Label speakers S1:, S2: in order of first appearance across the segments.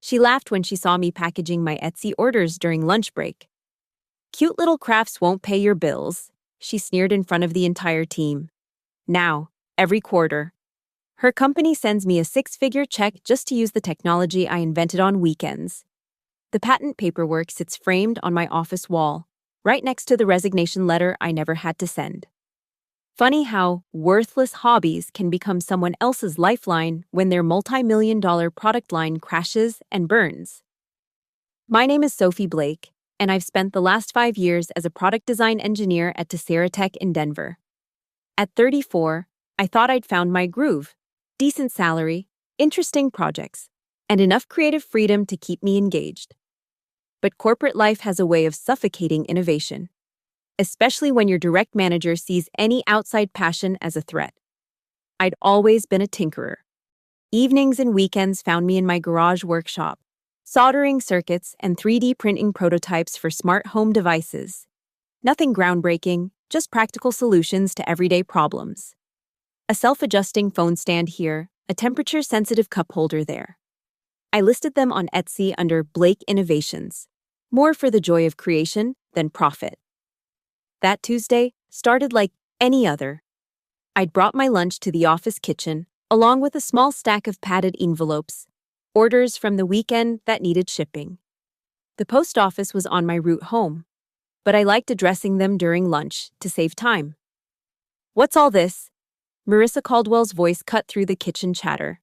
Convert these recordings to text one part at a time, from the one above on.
S1: She laughed when she saw me packaging my Etsy orders during lunch break. Cute little crafts won't pay your bills, she sneered in front of the entire team. Now, every quarter. Her company sends me a six-figure check just to use the technology I invented on weekends. The patent paperwork sits framed on my office wall, right next to the resignation letter I never had to send. Funny how worthless hobbies can become someone else's lifeline when their multi-million-dollar product line crashes and burns. My name is Sophie Blake, and I've spent the last 5 years as a product design engineer at Tech in Denver. At 34, I thought I'd found my groove, decent salary, interesting projects, and enough creative freedom to keep me engaged. But corporate life has a way of suffocating innovation, especially when your direct manager sees any outside passion as a threat. I'd always been a tinkerer. Evenings and weekends found me in my garage workshop, soldering circuits and 3D printing prototypes for smart home devices. Nothing groundbreaking, just practical solutions to everyday problems. A self-adjusting phone stand here, a temperature-sensitive cup holder there. I listed them on Etsy under Blake Innovations, more for the joy of creation than profit. That Tuesday started like any other. I'd brought my lunch to the office kitchen, along with a small stack of padded envelopes, orders from the weekend that needed shipping. The post office was on my route home, but I liked addressing them during lunch to save time. "What's all this?" Marissa Caldwell's voice cut through the kitchen chatter.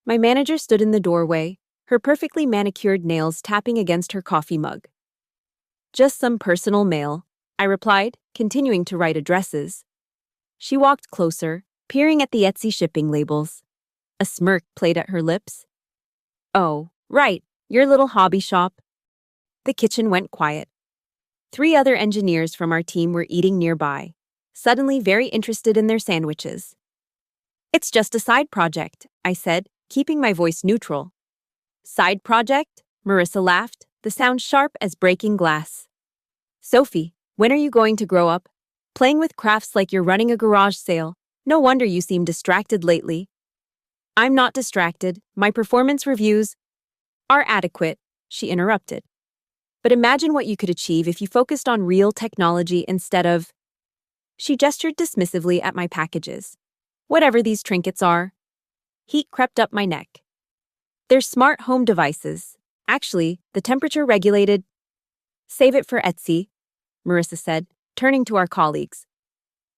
S1: My manager stood in the doorway, her perfectly manicured nails tapping against her coffee mug. "Just some personal mail," I replied, continuing to write addresses. She walked closer, peering at the Etsy shipping labels. A smirk played at her lips. "Oh, right, your little hobby shop." The kitchen went quiet. 3 other engineers from our team were eating nearby, suddenly very interested in their sandwiches. "It's just a side project," I said, keeping my voice neutral. "Side project?" Marissa laughed, the sound sharp as breaking glass. "Sophie, when are you going to grow up? Playing with crafts like you're running a garage sale. No wonder you seem distracted lately." "I'm not distracted. My performance reviews are adequate," she interrupted. "But imagine what you could achieve if you focused on real technology instead of..." She gestured dismissively at my packages. "Whatever these trinkets are." Heat crept up my neck. "They're smart home devices. Actually, the temperature-regulated..." "Save it for Etsy," Marissa said, turning to our colleagues.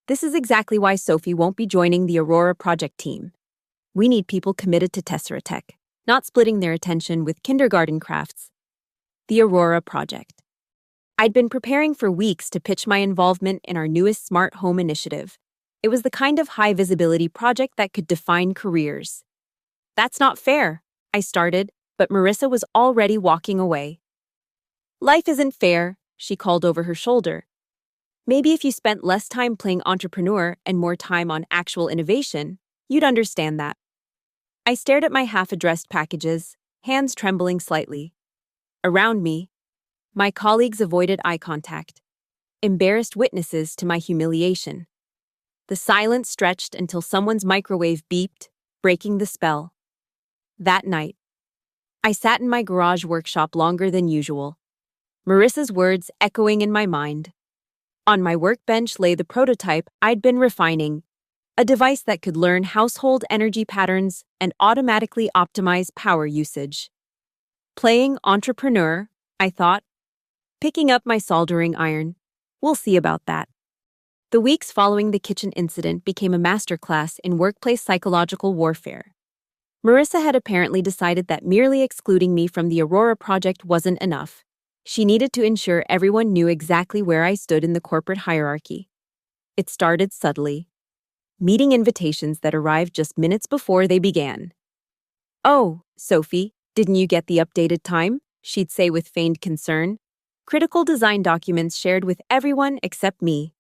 S1: "This is exactly why Sophie won't be joining the Aurora project team. We need people committed to Tech, not splitting their attention with kindergarten crafts." The Aurora project. I'd been preparing for weeks to pitch my involvement in our newest smart home initiative. It was the kind of high-visibility project that could define careers. "That's not fair," I started, but Marissa was already walking away. "Life isn't fair," she called over her shoulder. "Maybe if you spent less time playing entrepreneur and more time on actual innovation, you'd understand that." I stared at my half-addressed packages, hands trembling slightly. Around me, my colleagues avoided eye contact, embarrassed witnesses to my humiliation. The silence stretched until someone's microwave beeped, breaking the spell. That night, I sat in my garage workshop longer than usual, Marissa's words echoing in my mind. On my workbench lay the prototype I'd been refining, a device that could learn household energy patterns and automatically optimize power usage. Playing entrepreneur, I thought. Picking up my soldering iron. We'll see about that. The weeks following the kitchen incident became a masterclass in workplace psychological warfare. Marissa had apparently decided that merely excluding me from the Aurora project wasn't enough. She needed to ensure everyone knew exactly where I stood in the corporate hierarchy. It started subtly. Meeting invitations that arrived just minutes before they began. "Oh, Sophie, didn't you get the updated time?" she'd say with feigned concern. Critical design documents shared with everyone except me.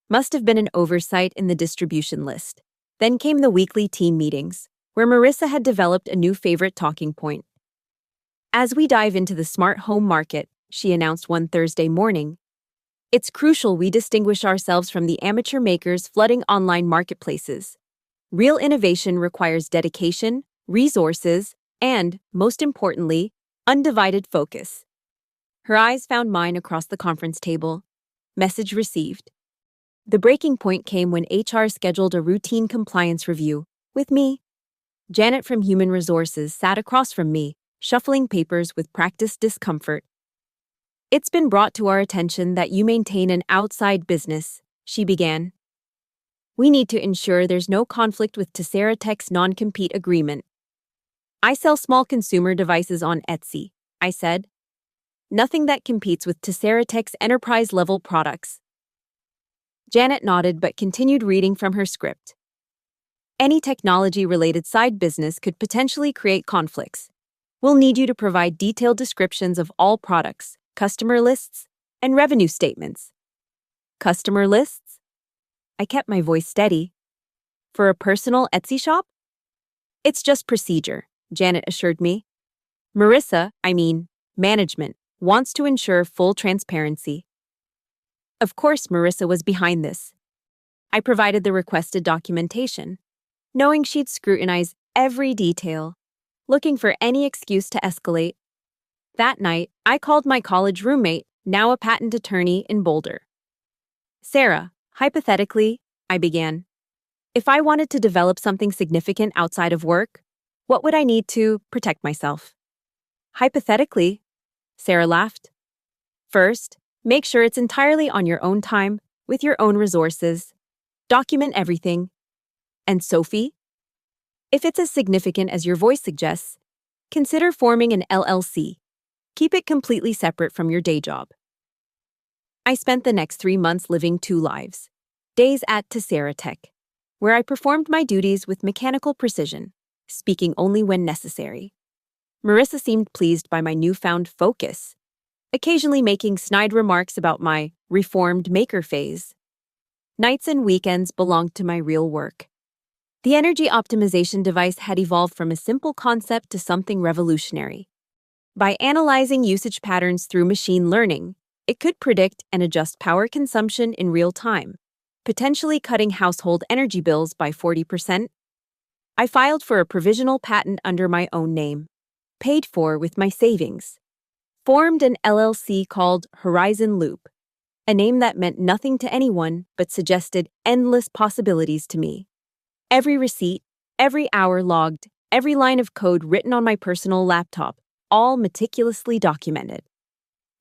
S1: Must have been an oversight in the distribution list. Then came the weekly team meetings, where Marissa had developed a new favorite talking point. "As we dive into the smart home market," she announced one Thursday morning, "it's crucial we distinguish ourselves from the amateur makers flooding online marketplaces. Real innovation requires dedication, resources, And, most importantly, undivided focus. Her eyes found mine across the conference table. Message received. The breaking point came when HR scheduled a routine compliance review with me. Janet from Human Resources sat across from me, shuffling papers with practiced discomfort. "It's been brought to our attention that you maintain an outside business," she began. "We need to ensure there's no conflict with Tessera Tech's non-compete agreement." "I sell small consumer devices on Etsy," I said. "Nothing that competes with Tessera Tech's enterprise-level products." Janet nodded but continued reading from her script. "Any technology-related side business could potentially create conflicts. We'll need you to provide detailed descriptions of all products, customer lists, and revenue statements." "Customer lists?" I kept my voice steady. "For a personal Etsy shop?" "It's just procedure," Janet assured me. Management, wants to ensure full transparency." Of course, Marissa was behind this. I provided the requested documentation, knowing she'd scrutinize every detail, looking for any excuse to escalate. That night, I called my college roommate, now a patent attorney in Boulder. "Sarah, hypothetically," I began, "if I wanted to develop something significant outside of work, what would I need to protect myself?" "Hypothetically," Sarah laughed. "First, make sure it's entirely on your own time, with your own resources. Document everything. And Sophie? If it's as significant as your voice suggests, consider forming an LLC. Keep it completely separate from your day job." I spent the next 3 months living two lives. Days at Tessera Tech, where I performed my duties with mechanical precision, speaking only when necessary. Marissa seemed pleased by my newfound focus, occasionally making snide remarks about my reformed maker phase. Nights and weekends belonged to my real work. The energy optimization device had evolved from a simple concept to something revolutionary. By analyzing usage patterns through machine learning, it could predict and adjust power consumption in real time, potentially cutting household energy bills by 40%. I filed for a provisional patent under my own name, paid for with my savings, formed an LLC called Horizon Loop, a name that meant nothing to anyone but suggested endless possibilities to me. Every receipt, every hour logged, every line of code written on my personal laptop, all meticulously documented.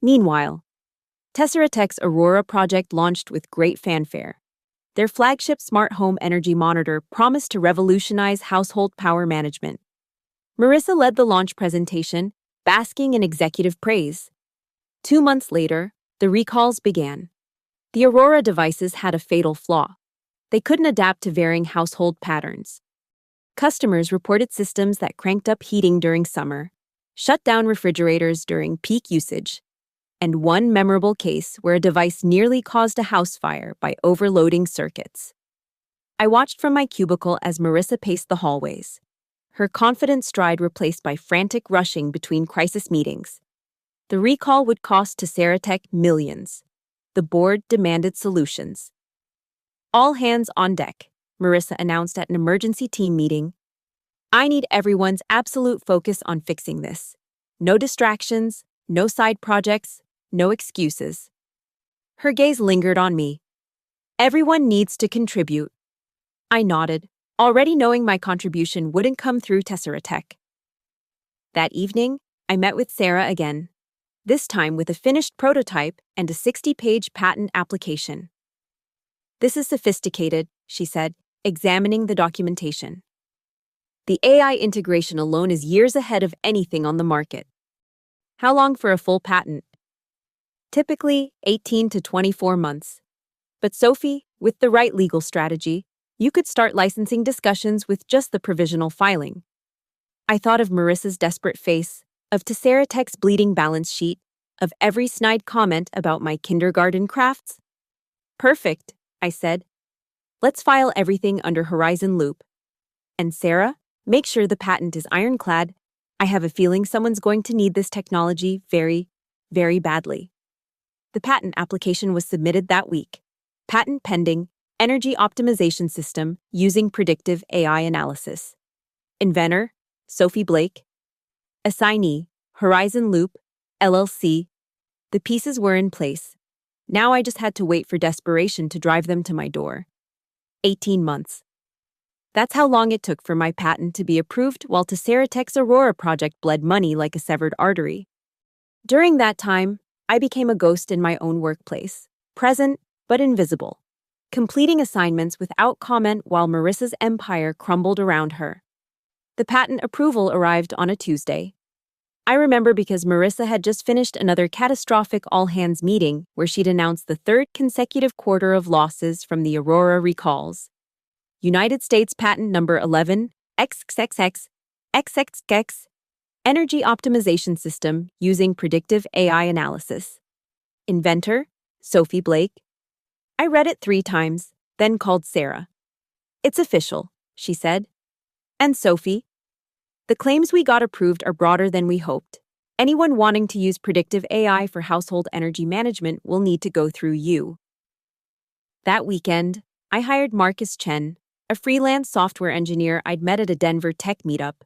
S1: Meanwhile, Tessera Tech's Aurora project launched with great fanfare. Their flagship smart home energy monitor promised to revolutionize household power management. Marissa led the launch presentation, basking in executive praise. 2 months later, the recalls began. The Aurora devices had a fatal flaw. They couldn't adapt to varying household patterns. Customers reported systems that cranked up heating during summer, shut down refrigerators during peak usage, and one memorable case where a device nearly caused a house fire by overloading circuits. I watched from my cubicle as Marissa paced the hallways, her confident stride replaced by frantic rushing between crisis meetings. The recall would cost Tessera Tech millions. The board demanded solutions. "All hands on deck," Marissa announced at an emergency team meeting. "I need everyone's absolute focus on fixing this. No distractions, no side projects, no excuses." Her gaze lingered on me. "Everyone needs to contribute." I nodded, already knowing my contribution wouldn't come through Tessera Tech. That evening, I met with Sarah again, this time with a finished prototype and a 60-page patent application. "This is sophisticated," she said, examining the documentation. "The AI integration alone is years ahead of anything on the market." "How long for a full patent?" "Typically 18 to 24 months. But Sophie, with the right legal strategy, you could start licensing discussions with just the provisional filing." I thought of Marissa's desperate face, of Tessera Tech's bleeding balance sheet, of every snide comment about my kindergarten crafts. "Perfect," I said. "Let's file everything under Horizon Loop. And Sarah, make sure the patent is ironclad. I have a feeling someone's going to need this technology very, very badly." The patent application was submitted that week. Patent pending, energy optimization system using predictive AI analysis. Inventor, Sophie Blake. Assignee, Horizon Loop, LLC. The pieces were in place. Now I just had to wait for desperation to drive them to my door. 18 months. That's how long it took for my patent to be approved while Tesserotech's Aurora project bled money like a severed artery. During that time, I became a ghost in my own workplace, present but invisible, completing assignments without comment while Marissa's empire crumbled around her. The patent approval arrived on a Tuesday. I remember because Marissa had just finished another catastrophic all-hands meeting where she'd announced the third consecutive quarter of losses from the Aurora recalls. United States Patent Number 11, XXX, XXX, Energy Optimization System using Predictive AI Analysis. Inventor, Sophie Blake. I read it 3 times, then called Sarah. It's official, she said. And Sophie? The claims we got approved are broader than we hoped. Anyone wanting to use predictive AI for household energy management will need to go through you. That weekend, I hired Marcus Chen, a freelance software engineer I'd met at a Denver tech meetup.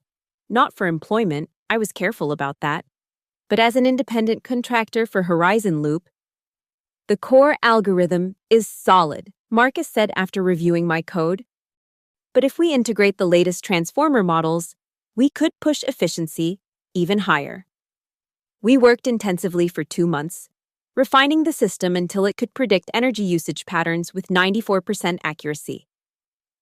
S1: Not for employment, I was careful about that, but as an independent contractor for Horizon Loop. The core algorithm is solid, Marcus said after reviewing my code. But if we integrate the latest transformer models, we could push efficiency even higher. We worked intensively for 2 months, refining the system until it could predict energy usage patterns with 94% accuracy.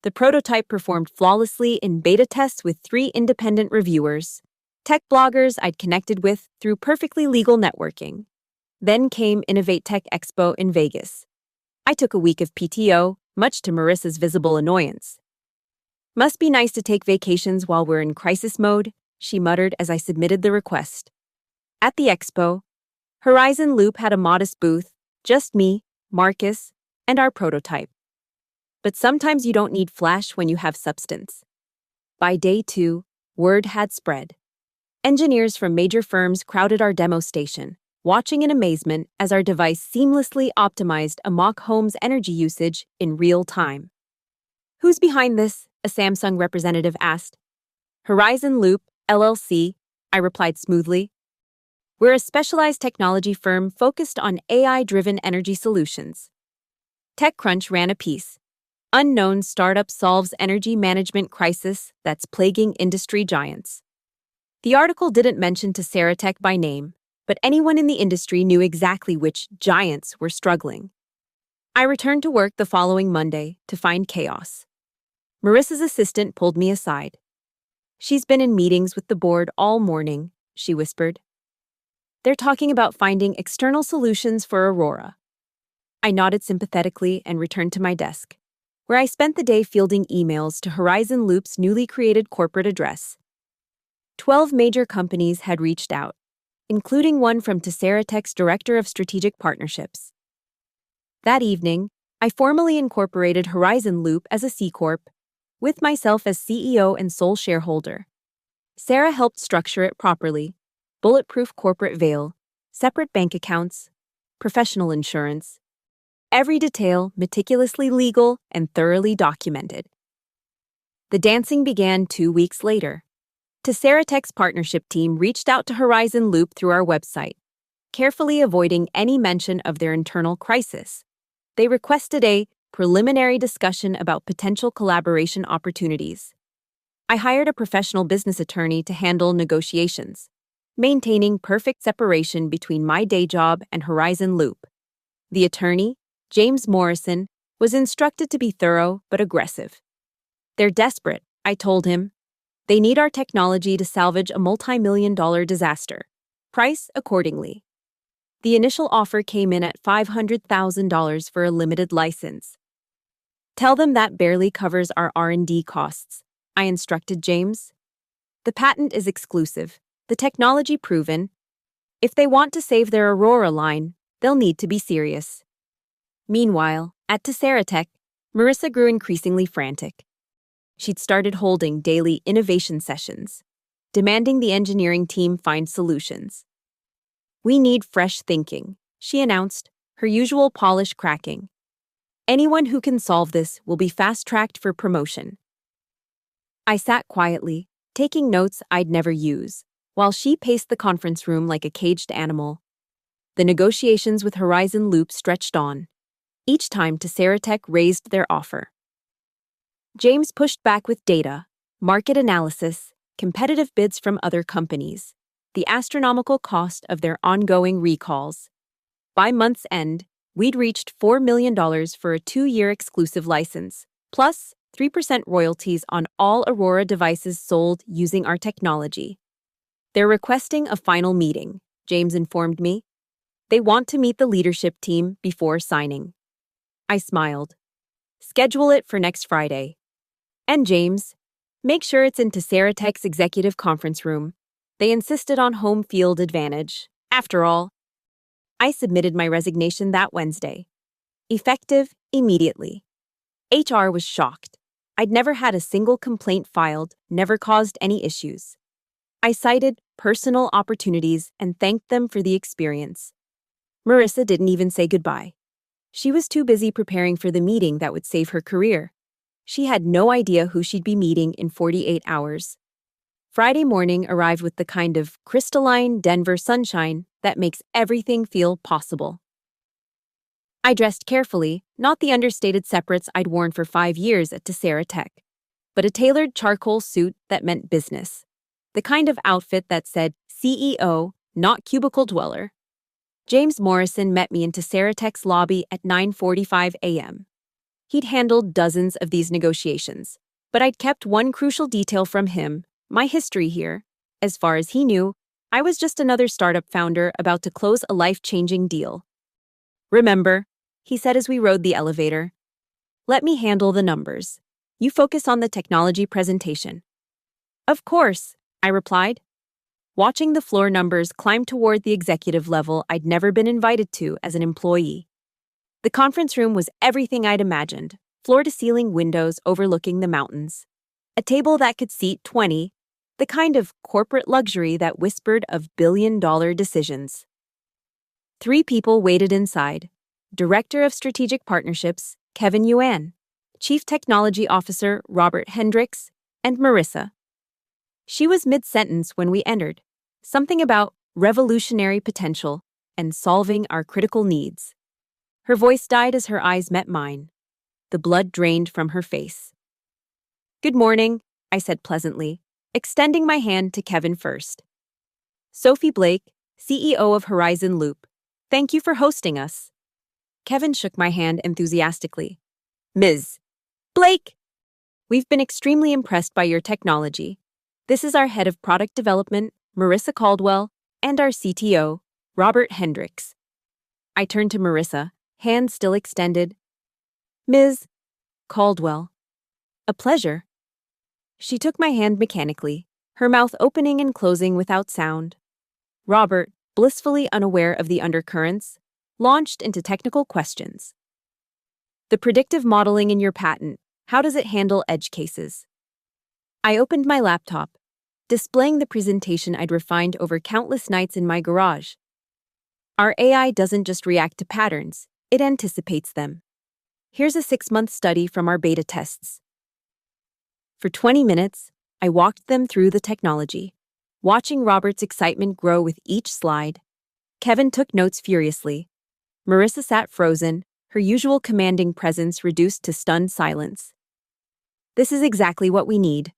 S1: The prototype performed flawlessly in beta tests with 3 independent reviewers, tech bloggers I'd connected with through perfectly legal networking. Then came Innovate Tech Expo in Vegas. I took a week of PTO, much to Marissa's visible annoyance. Must be nice to take vacations while we're in crisis mode, she muttered as I submitted the request. At the expo, Horizon Loop had a modest booth, just me, Marcus, and our prototype. But sometimes you don't need flash when you have substance. By day 2, word had spread. Engineers from major firms crowded our demo station, watching in amazement as our device seamlessly optimized a mock home's energy usage in real time. Who's behind this? A Samsung representative asked. Horizon Loop, LLC, I replied smoothly. We're a specialized technology firm focused on AI-driven energy solutions. TechCrunch ran a piece. Unknown startup solves energy management crisis that's plaguing industry giants. The article didn't mention Tesserotech by name, but anyone in the industry knew exactly which giants were struggling. I returned to work the following Monday to find chaos. Marissa's assistant pulled me aside. She's been in meetings with the board all morning, she whispered. They're talking about finding external solutions for Aurora. I nodded sympathetically and returned to my desk, where I spent the day fielding emails to Horizon Loop's newly created corporate address. 12 major companies had reached out, including one from Tesserotech's Director of Strategic Partnerships. That evening, I formally incorporated Horizon Loop as a C Corp, with myself as CEO and sole shareholder. Sarah helped structure it properly: bulletproof corporate veil, separate bank accounts, professional insurance. Every detail meticulously legal and thoroughly documented. The dancing began 2 weeks later. Tesserotech's partnership team reached out to Horizon Loop through our website, carefully avoiding any mention of their internal crisis. They requested a preliminary discussion about potential collaboration opportunities. I hired a professional business attorney to handle negotiations, maintaining perfect separation between my day job and Horizon Loop. The attorney, James Morrison, was instructed to be thorough but aggressive. They're desperate, I told him. They need our technology to salvage a multi-million-dollar disaster. Price accordingly. The initial offer came in at $500,000 for a limited license. Tell them that barely covers our R&D costs, I instructed James. The patent is exclusive, the technology proven. If they want to save their Aurora line, they'll need to be serious. Meanwhile, at Tesserotech, Marissa grew increasingly frantic. She'd started holding daily innovation sessions, demanding the engineering team find solutions. We need fresh thinking, she announced, her usual polish cracking. Anyone who can solve this will be fast-tracked for promotion. I sat quietly, taking notes I'd never use, while she paced the conference room like a caged animal. The negotiations with Horizon Loop stretched on, each time Tessera raised their offer. James pushed back with data, market analysis, competitive bids from other companies, the astronomical cost of their ongoing recalls. By month's end, we'd reached $4 million for a 2-year exclusive license, plus 3% royalties on all Aurora devices sold using our technology. They're requesting a final meeting, James informed me. They want to meet the leadership team before signing. I smiled. Schedule it for next Friday. And James, make sure it's in Tessera executive conference room. They insisted on home field advantage. After all, I submitted my resignation that Wednesday. Effective immediately. HR was shocked. I'd never had a single complaint filed, never caused any issues. I cited personal opportunities and thanked them for the experience. Marissa didn't even say goodbye. She was too busy preparing for the meeting that would save her career. She had no idea who she'd be meeting in 48 hours. Friday morning arrived with the kind of crystalline Denver sunshine that makes everything feel possible. I dressed carefully, not the understated separates I'd worn for 5 years at Tessera Tech, but a tailored charcoal suit that meant business. The kind of outfit that said CEO, not cubicle dweller. James Morrison met me in Tessera Tech's lobby at 9:45 a.m. He'd handled dozens of these negotiations, but I'd kept one crucial detail from him, my history here. As far as he knew, I was just another startup founder about to close a life-changing deal. Remember, he said as we rode the elevator, let me handle the numbers. You focus on the technology presentation. Of course, I replied, watching the floor numbers climb toward the executive level I'd never been invited to as an employee. The conference room was everything I'd imagined, floor-to-ceiling windows overlooking the mountains. A table that could seat 20, the kind of corporate luxury that whispered of billion-dollar decisions. 3 people waited inside. Director of Strategic Partnerships, Kevin Yuan, Chief Technology Officer, Robert Hendricks, and Marissa. She was mid-sentence when we entered, something about revolutionary potential and solving our critical needs. Her voice died as her eyes met mine. The blood drained from her face. Good morning, I said pleasantly, extending my hand to Kevin first. Sophie Blake, CEO of Horizon Loop. Thank you for hosting us. Kevin shook my hand enthusiastically. Ms. Blake! We've been extremely impressed by your technology. This is our head of product development, Marissa Caldwell, and our CTO, Robert Hendricks. I turned to Marissa, hand still extended. Ms. Caldwell. A pleasure. She took my hand mechanically, her mouth opening and closing without sound. Robert, blissfully unaware of the undercurrents, launched into technical questions. The predictive modeling in your patent, how does it handle edge cases? I opened my laptop, displaying the presentation I'd refined over countless nights in my garage. Our AI doesn't just react to patterns, it anticipates them. Here's a 6-month study from our beta tests. For 20 minutes, I walked them through the technology, watching Robert's excitement grow with each slide. Kevin took notes furiously. Marissa sat frozen, her usual commanding presence reduced to stunned silence. This is exactly what we need,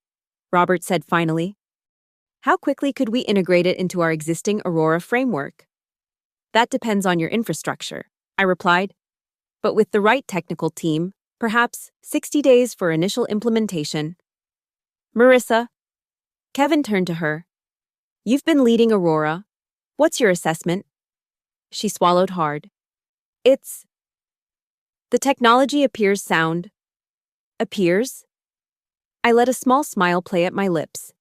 S1: Robert said finally. How quickly could we integrate it into our existing Aurora framework? That depends on your infrastructure, I replied. But with the right technical team, perhaps 60 days for initial implementation. Marissa, Kevin turned to her. You've been leading Aurora. What's your assessment? She swallowed hard. The technology appears sound. Appears? I let a small smile play at my lips.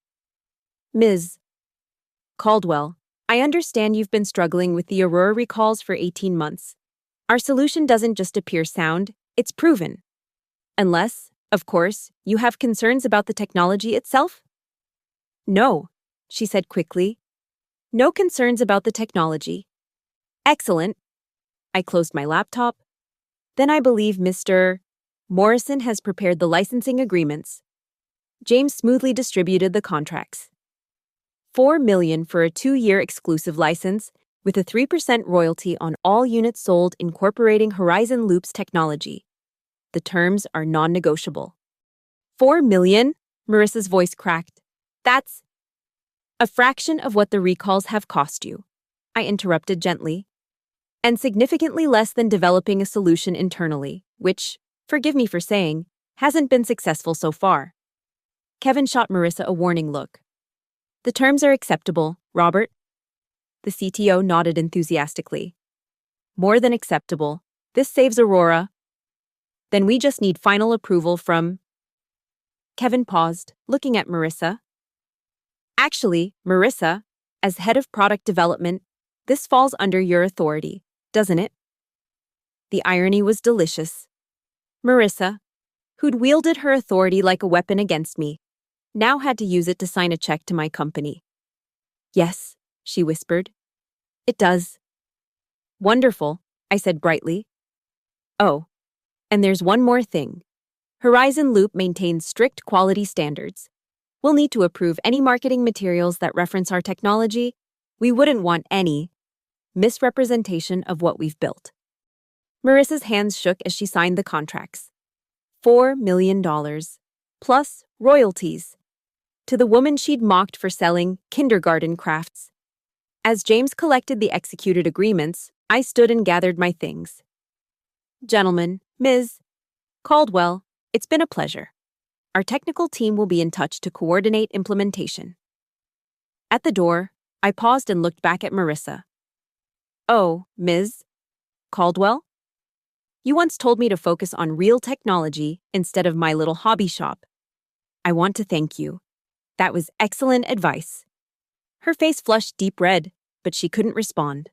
S1: Ms. Caldwell, I understand you've been struggling with the Aurora recalls for 18 months. Our solution doesn't just appear sound, it's proven. Unless, of course, you have concerns about the technology itself? No, she said quickly. No concerns about the technology. Excellent. I closed my laptop. Then I believe Mr. Morrison has prepared the licensing agreements. James smoothly distributed the contracts. $4 million for a 2-year exclusive license with a 3% royalty on all units sold incorporating Horizon Loop's technology. The terms are non-negotiable. $4 million? Marissa's voice cracked. That's a fraction of what the recalls have cost you, I interrupted gently. And significantly less than developing a solution internally, which, forgive me for saying, hasn't been successful so far. Kevin shot Marissa a warning look. The terms are acceptable, Robert. The CTO nodded enthusiastically. More than acceptable. This saves Aurora. Then we just need final approval from... Kevin paused, looking at Marissa. Actually, Marissa, as head of product development, this falls under your authority, doesn't it? The irony was delicious. Marissa, who'd wielded her authority like a weapon against me, now had to use it to sign a check to my company. Yes, she whispered. It does. Wonderful, I said brightly. Oh, and there's one more thing. Horizon Loop maintains strict quality standards. We'll need to approve any marketing materials that reference our technology. We wouldn't want any misrepresentation of what we've built. Marissa's hands shook as she signed the contracts. $4 million, plus royalties, to the woman she'd mocked for selling kindergarten crafts. As James collected the executed agreements, I stood and gathered my things. Gentlemen, Ms. Caldwell, it's been a pleasure. Our technical team will be in touch to coordinate implementation. At the door, I paused and looked back at Marissa. Oh, Ms. Caldwell? You once told me to focus on real technology instead of my little hobby shop. I want to thank you. That was excellent advice. Her face flushed deep red, but she couldn't respond.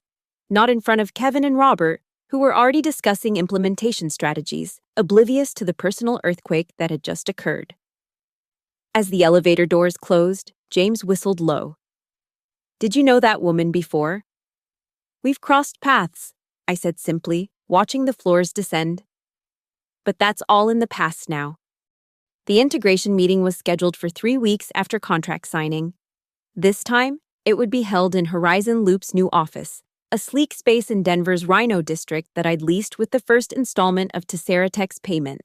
S1: Not in front of Kevin and Robert, who were already discussing implementation strategies, oblivious to the personal earthquake that had just occurred. As the elevator doors closed, James whistled low. Did you know that woman before? We've crossed paths, I said simply, watching the floors descend. But that's all in the past now. The integration meeting was scheduled for 3 weeks after contract signing. This time, it would be held in Horizon Loop's new office, a sleek space in Denver's Rhino district that I'd leased with the first installment of Tesseratech's payment.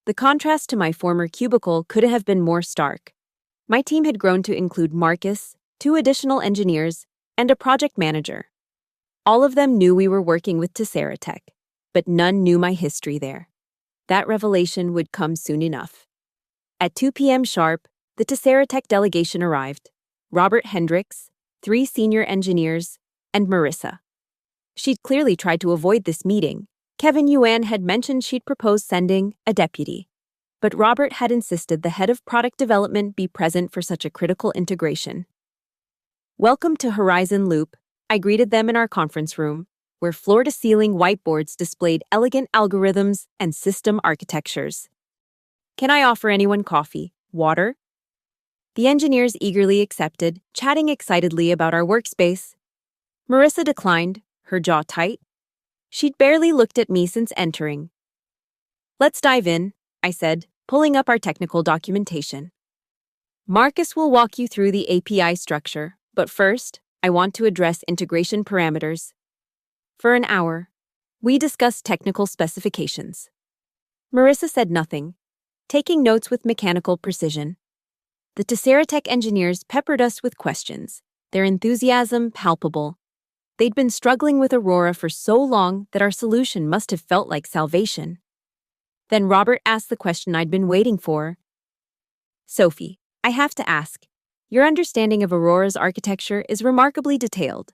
S1: The contrast to my former cubicle couldn't have been more stark. My team had grown to include Marcus, 2 additional engineers, and a project manager. All of them knew we were working with Tesseratech, but none knew my history there. That revelation would come soon enough. At 2 p.m. sharp, the Tesseratech delegation arrived. Robert Hendricks, 3 senior engineers, and Marissa. She'd clearly tried to avoid this meeting. Kevin Yuan had mentioned she'd proposed sending a deputy, but Robert had insisted the head of product development be present for such a critical integration. Welcome to Horizon Loop, I greeted them in our conference room, where floor-to-ceiling whiteboards displayed elegant algorithms and system architectures. Can I offer anyone coffee, water? The engineers eagerly accepted, chatting excitedly about our workspace. Marissa declined, her jaw tight. She'd barely looked at me since entering. Let's dive in, I said, pulling up our technical documentation. Marcus will walk you through the API structure, but first, I want to address integration parameters. For an hour, we discussed technical specifications. Marissa said nothing, taking notes with mechanical precision. The Tesseratech engineers peppered us with questions, their enthusiasm palpable. They'd been struggling with Aurora for so long that our solution must have felt like salvation. Then Robert asked the question I'd been waiting for. Sophie, I have to ask, your understanding of Aurora's architecture is remarkably detailed.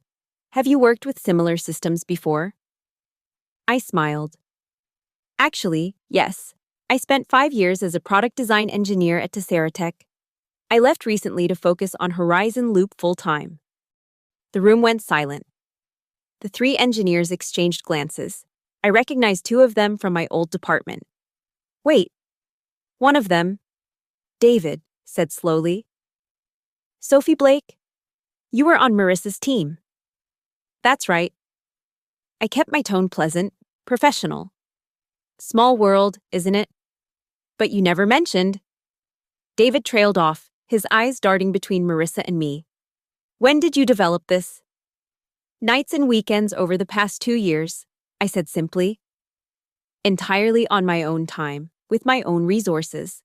S1: Have you worked with similar systems before? I smiled. Actually, yes. I spent 5 years as a product design engineer at Tesseratech. I left recently to focus on Horizon Loop full-time. The room went silent. The 3 engineers exchanged glances. I recognized 2 of them from my old department. Wait. One of them, David, said slowly. Sophie Blake? You were on Marissa's team. That's right. I kept my tone pleasant, professional. Small world, isn't it? But you never mentioned. David trailed off, his eyes darting between Marissa and me. When did you develop this? Nights and weekends over the past 2 years, I said simply. Entirely on my own time, with my own resources.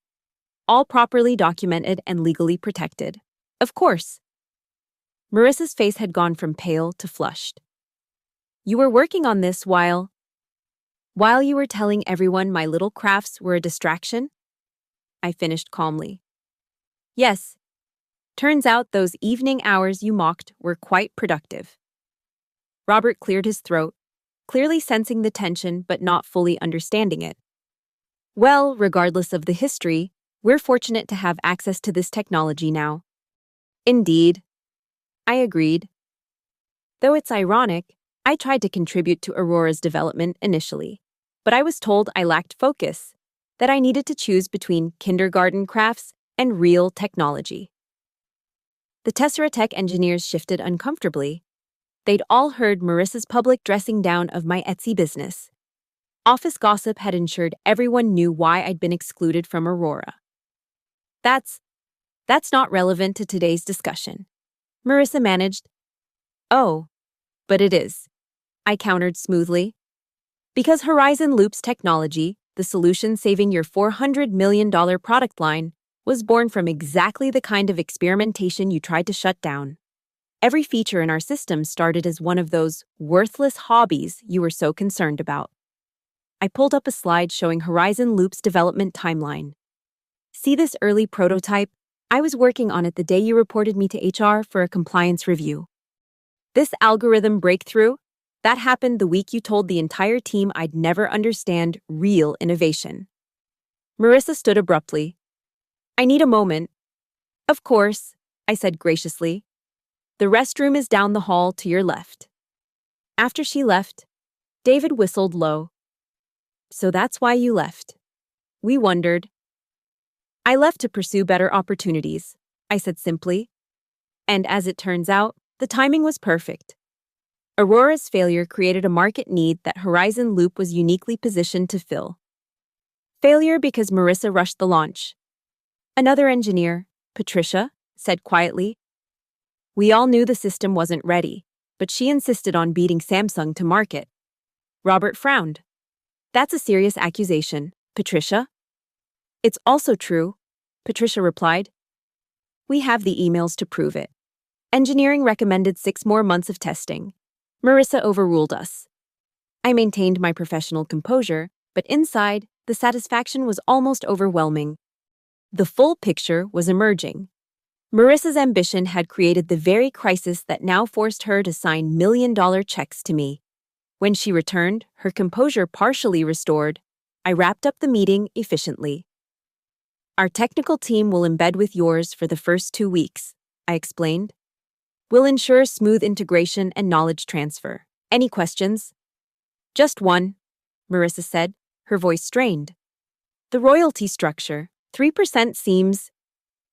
S1: All properly documented and legally protected. Of course. Marissa's face had gone from pale to flushed. You were working on this while you were telling everyone my little crafts were a distraction? I finished calmly. Yes. Turns out those evening hours you mocked were quite productive. Robert cleared his throat, clearly sensing the tension but not fully understanding it. Well, regardless of the history, we're fortunate to have access to this technology now. Indeed. I agreed. Though it's ironic, I tried to contribute to Aurora's development initially, but I was told I lacked focus, that I needed to choose between kindergarten crafts and real technology. The Tessera engineers shifted uncomfortably. They'd all heard Marissa's public dressing down of my Etsy business. Office gossip had ensured everyone knew why I'd been excluded from Aurora. That's not relevant to today's discussion. Marissa managed. Oh, but it is. I countered smoothly. Because Horizon Loop's technology, the solution saving your $400 million product line, was born from exactly the kind of experimentation you tried to shut down. Every feature in our system started as one of those worthless hobbies you were so concerned about. I pulled up a slide showing Horizon Loop's development timeline. See this early prototype? I was working on it the day you reported me to HR for a compliance review. This algorithm breakthrough, that happened the week you told the entire team I'd never understand real innovation. Marissa stood abruptly. I need a moment. Of course, I said graciously. The restroom is down the hall to your left. After she left, David whistled low. So that's why you left. We wondered. I left to pursue better opportunities, I said simply. And as it turns out, the timing was perfect. Aurora's failure created a market need that Horizon Loop was uniquely positioned to fill. Failure because Marissa rushed the launch. Another engineer, Patricia, said quietly. We all knew the system wasn't ready, but she insisted on beating Samsung to market. Robert frowned. That's a serious accusation, Patricia. It's also true, Patricia replied. We have the emails to prove it. Engineering recommended 6 more months of testing. Marissa overruled us. I maintained my professional composure, but inside, the satisfaction was almost overwhelming. The full picture was emerging. Marissa's ambition had created the very crisis that now forced her to sign million-dollar checks to me. When she returned, her composure partially restored, I wrapped up the meeting efficiently. Our technical team will embed with yours for the first 2 weeks, I explained. We'll ensure smooth integration and knowledge transfer. Any questions? Just one, Marissa said, her voice strained. The royalty structure, 3% seems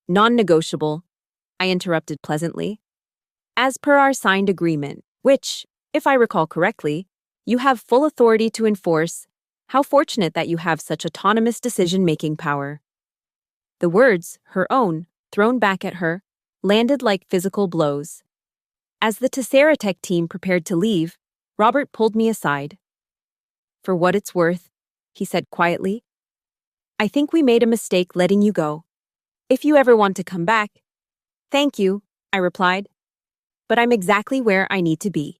S1: non-negotiable, I interrupted pleasantly. As per our signed agreement, which, if I recall correctly, you have full authority to enforce, how fortunate that you have such autonomous decision-making power. The words, her own, thrown back at her, landed like physical blows. As the Tessera team prepared to leave, Robert pulled me aside. For what it's worth, he said quietly, I think we made a mistake letting you go. If you ever want to come back, thank you, I replied. But I'm exactly where I need to be.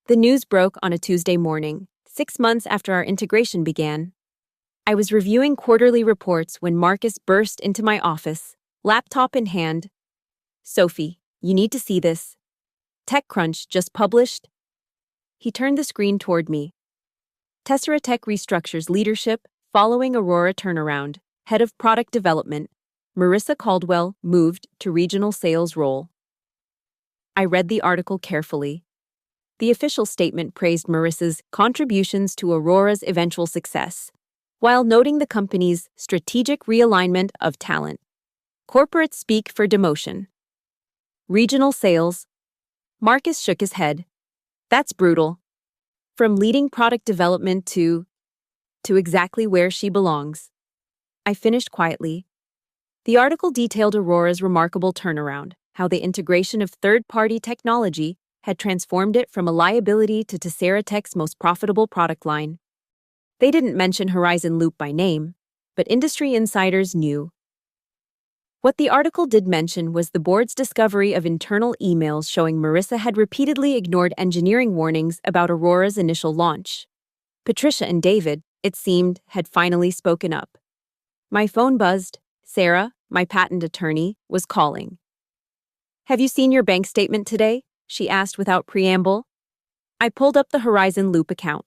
S1: The news broke on a Tuesday morning, 6 months after our integration began. I was reviewing quarterly reports when Marcus burst into my office, laptop in hand. Sophie, you need to see this. TechCrunch just published. He turned the screen toward me. Tessera restructures leadership following Aurora turnaround. Head of Product Development, Marissa Caldwell moved to regional sales role. I read the article carefully. The official statement praised Marissa's contributions to Aurora's eventual success, while noting the company's strategic realignment of talent. Corporate speak for demotion. Regional sales. Marcus shook his head. That's brutal. From leading product development to exactly where she belongs. I finished quietly. The article detailed Aurora's remarkable turnaround, how the integration of third-party technology had transformed it from a liability to Tessera Tech's most profitable product line. They didn't mention Horizon Loop by name, but industry insiders knew. What the article did mention was the board's discovery of internal emails showing Marissa had repeatedly ignored engineering warnings about Aurora's initial launch. Patricia and David, it seemed, had finally spoken up. My phone buzzed. Sarah, my patent attorney, was calling. "Have you seen your bank statement today?" she asked without preamble. I pulled up the Horizon Loop account.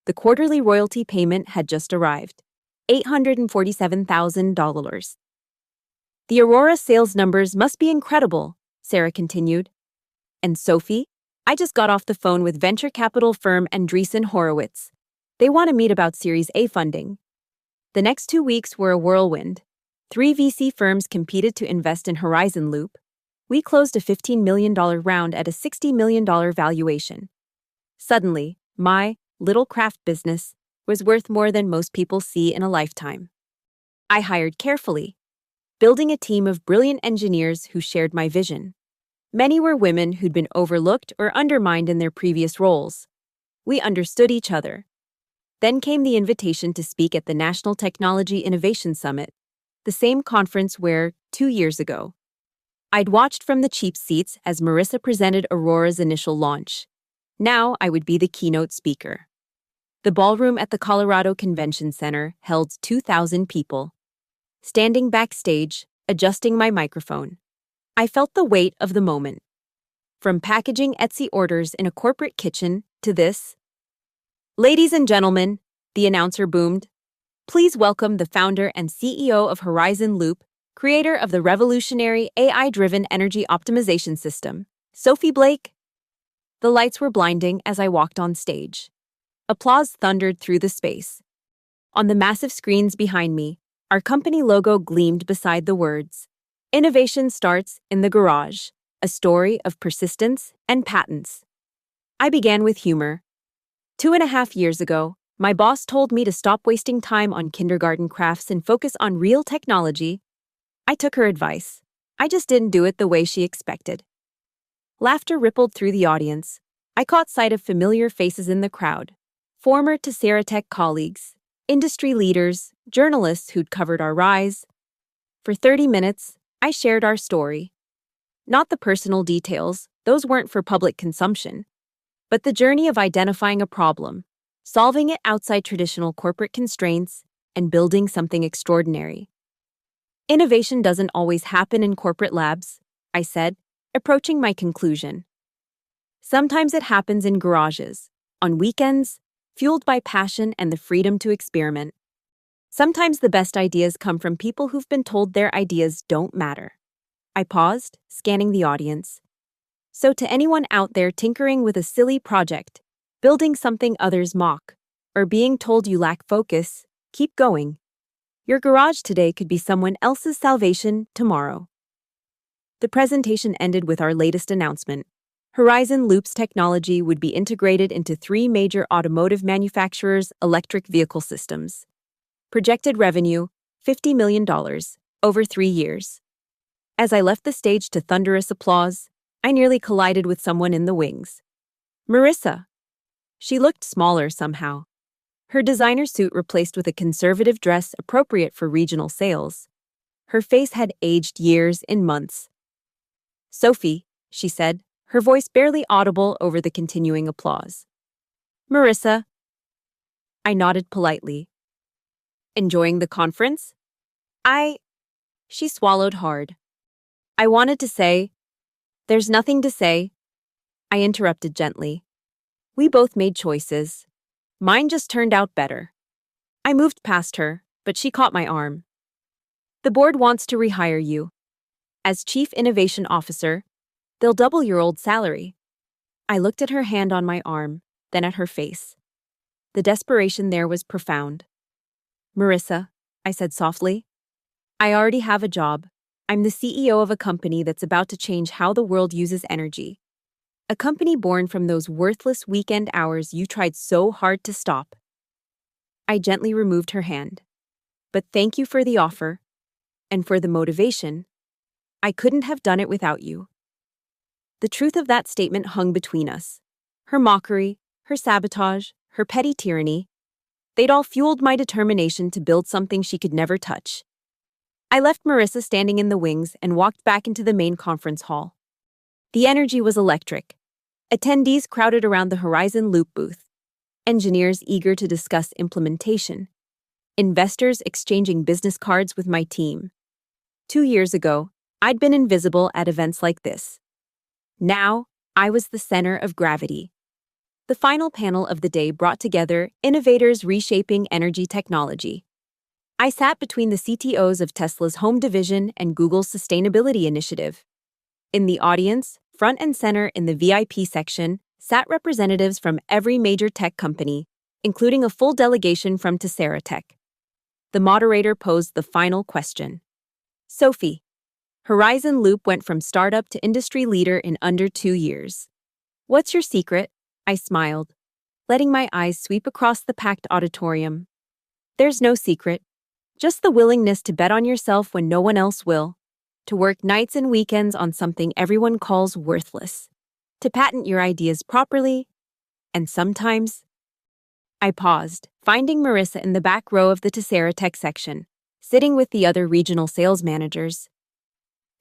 S1: The quarterly royalty payment had just arrived. $847,000. "The Aurora sales numbers must be incredible," Sarah continued. "And Sophie? I just got off the phone with venture capital firm Andreessen Horowitz. They want to meet about Series A funding." The next 2 weeks were a whirlwind. 3 VC firms competed to invest in Horizon Loop. We closed a $15 million round at a $60 million valuation. Suddenly, my little craft business was worth more than most people see in a lifetime. I hired carefully, building a team of brilliant engineers who shared my vision. Many were women who'd been overlooked or undermined in their previous roles. We understood each other. Then came the invitation to speak at the National Technology Innovation Summit, the same conference where, 2 years ago, I'd watched from the cheap seats as Marissa presented Aurora's initial launch. Now I would be the keynote speaker. The ballroom at the Colorado Convention Center held 2,000 people. Standing backstage, adjusting my microphone, I felt the weight of the moment. From packaging Etsy orders in a corporate kitchen to this. "Ladies and gentlemen," the announcer boomed, "please welcome the founder and CEO of Horizon Loop, creator of the revolutionary AI-driven energy optimization system, Sophie Blake." The lights were blinding as I walked on stage. Applause thundered through the space. On the massive screens behind me, our company logo gleamed beside the words, "Innovation starts in the garage, a story of persistence and patents." I began with humor. 2.5 years ago, my boss told me to stop wasting time on kindergarten crafts and focus on real technology. I took her advice. I just didn't do it the way she expected. Laughter rippled through the audience. I caught sight of familiar faces in the crowd. Former Tessera Tech colleagues, industry leaders, journalists who'd covered our rise. For 30 minutes, I shared our story. Not the personal details, those weren't for public consumption, but the journey of identifying a problem, solving it outside traditional corporate constraints, and building something extraordinary. "Innovation doesn't always happen in corporate labs," I said, approaching my conclusion. "Sometimes it happens in garages, on weekends, fueled by passion and the freedom to experiment. Sometimes the best ideas come from people who've been told their ideas don't matter." I paused, scanning the audience. So to anyone out there tinkering with a silly project, building something others mock, or being told you lack focus, keep going. Your garage today could be someone else's salvation tomorrow. The presentation ended with our latest announcement. Horizon Loop's technology would be integrated into 3 major automotive manufacturers' electric vehicle systems. Projected revenue, $50 million, over 3 years. As I left the stage to thunderous applause, I nearly collided with someone in the wings. Marissa. She looked smaller somehow. Her designer suit replaced with a conservative dress appropriate for regional sales. Her face had aged years in months. "Sophie," she said, her voice barely audible over the continuing applause. "Marissa." I nodded politely. "Enjoying the conference?" She swallowed hard. I wanted to say, "There's nothing to say." I interrupted gently. "We both made choices. Mine just turned out better." I moved past her, but she caught my arm. "The board wants to rehire you. As Chief Innovation Officer, they'll double your old salary." I looked at her hand on my arm, then at her face. The desperation there was profound. "Marissa," I said softly, "I already have a job. I'm the CEO of a company that's about to change how the world uses energy. A company born from those worthless weekend hours you tried so hard to stop." I gently removed her hand. "But thank you for the offer. And for the motivation. I couldn't have done it without you." The truth of that statement hung between us. Her mockery, her sabotage, her petty tyranny, they'd all fueled my determination to build something she could never touch. I left Marissa standing in the wings and walked back into the main conference hall. The energy was electric. Attendees crowded around the Horizon Loop booth, engineers eager to discuss implementation, investors exchanging business cards with my team. 2 years ago, I'd been invisible at events like this. Now, I was the center of gravity. The final panel of the day brought together innovators reshaping energy technology. I sat between the CTOs of Tesla's home division and Google's sustainability initiative. In the audience, front and center in the VIP section, sat representatives from every major tech company, including a full delegation from Tessera Tech. The moderator posed the final question. Sophie, Horizon Loop went from startup to industry leader in under 2 years. What's your secret? I smiled, letting my eyes sweep across the packed auditorium. There's no secret. Just the willingness to bet on yourself when no one else will, to work nights and weekends on something everyone calls worthless, to patent your ideas properly, and sometimes... I paused, finding Marissa in the back row of the Tessera Tech section, sitting with the other regional sales managers.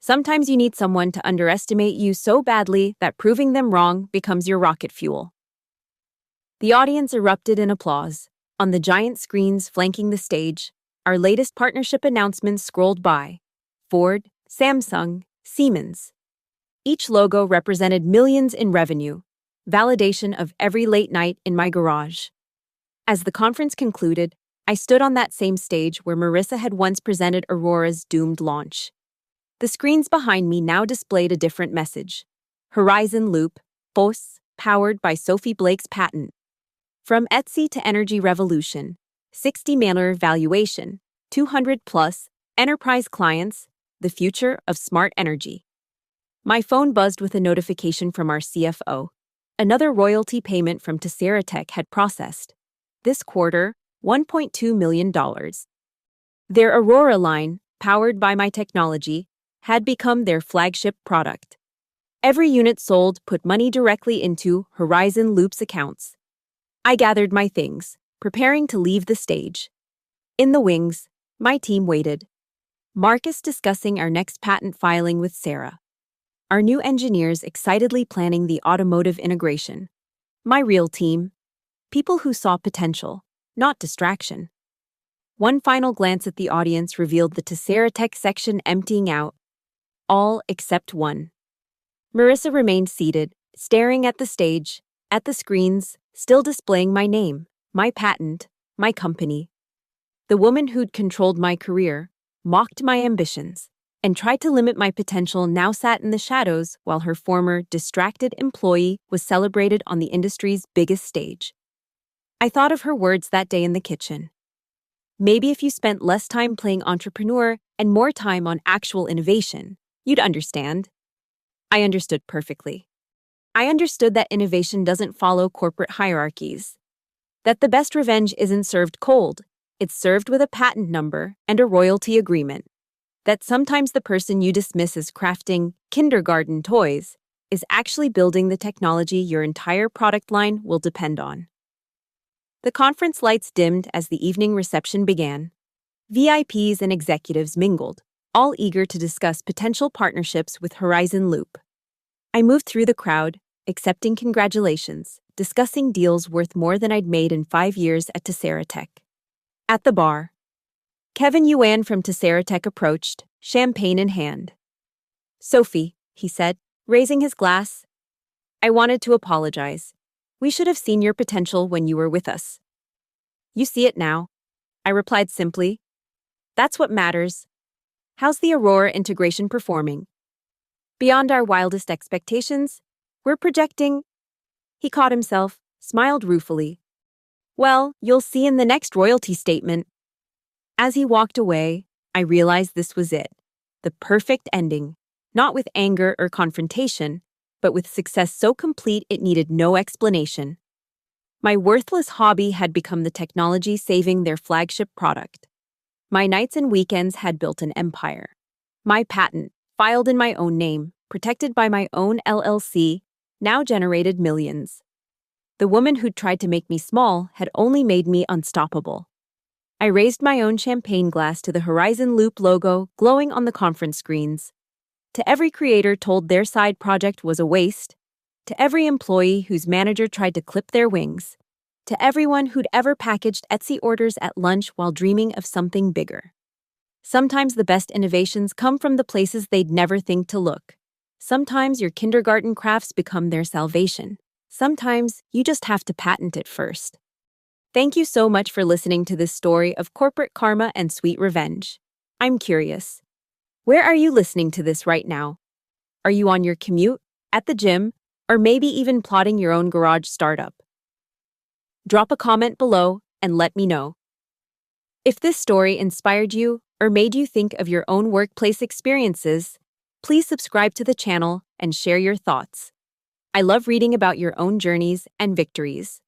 S1: Sometimes you need someone to underestimate you so badly that proving them wrong becomes your rocket fuel. The audience erupted in applause. On the giant screens flanking the stage, our latest partnership announcements scrolled by. Ford, Samsung, Siemens. Each logo represented millions in revenue, validation of every late night in my garage. As the conference concluded, I stood on that same stage where Marissa had once presented Aurora's doomed launch. The screens behind me now displayed a different message. Horizon Loop, POS, powered by Sophie Blake's patent. From Etsy to Energy Revolution, 60-manner valuation, 200-plus, enterprise clients, the future of smart energy. My phone buzzed with a notification from our CFO. Another royalty payment from Tessera Tech had processed. This quarter, $1.2 million. Their Aurora line, powered by my technology, had become their flagship product. Every unit sold put money directly into Horizon Loop's accounts. I gathered my things, preparing to leave the stage. In the wings, my team waited. Marcus discussing our next patent filing with Sarah. Our new engineers excitedly planning the automotive integration. My real team, people who saw potential, not distraction. One final glance at the audience revealed the Tessera Tech section emptying out. All except one. Marissa remained seated, staring at the stage, at the screens, still displaying my name, my patent, my company. The woman who'd controlled my career, mocked my ambitions, and tried to limit my potential now sat in the shadows while her former distracted employee was celebrated on the industry's biggest stage. I thought of her words that day in the kitchen. Maybe if you spent less time playing entrepreneur and more time on actual innovation, you'd understand. I understood perfectly. I understood that innovation doesn't follow corporate hierarchies. That the best revenge isn't served cold, it's served with a patent number and a royalty agreement. That sometimes the person you dismiss as crafting kindergarten toys is actually building the technology your entire product line will depend on. The conference lights dimmed as the evening reception began. VIPs and executives mingled, all eager to discuss potential partnerships with Horizon Loop. I moved through the crowd, accepting congratulations, discussing deals worth more than I'd made in 5 years at Tessera Tech. At the bar, Kevin Yuan from Tessera Tech approached, champagne in hand. Sophie, he said, raising his glass. I wanted to apologize. We should have seen your potential when you were with us. You see it now, I replied simply. That's what matters. How's the Aurora integration performing? Beyond our wildest expectations, we're projecting... He caught himself, smiled ruefully. Well, you'll see in the next royalty statement. As he walked away, I realized this was it. The perfect ending, not with anger or confrontation, but with success so complete it needed no explanation. My worthless hobby had become the technology saving their flagship product. My nights and weekends had built an empire. My patent, filed in my own name, protected by my own LLC, now generated millions. The woman who'd tried to make me small had only made me unstoppable. I raised my own champagne glass to the Horizon Loop logo glowing on the conference screens. To every creator told their side project was a waste, to every employee whose manager tried to clip their wings, to everyone who'd ever packaged Etsy orders at lunch while dreaming of something bigger. Sometimes the best innovations come from the places they'd never think to look. Sometimes your kindergarten crafts become their salvation. Sometimes you just have to patent it first. Thank you so much for listening to this story of corporate karma and sweet revenge. I'm curious. Where are you listening to this right now? Are you on your commute, at the gym, or maybe even plotting your own garage startup? Drop a comment below and let me know. If this story inspired you or made you think of your own workplace experiences, please subscribe to the channel and share your thoughts. I love reading about your own journeys and victories.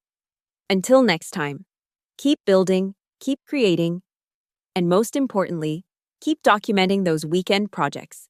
S1: Until next time, keep building, keep creating, and most importantly, keep documenting those weekend projects.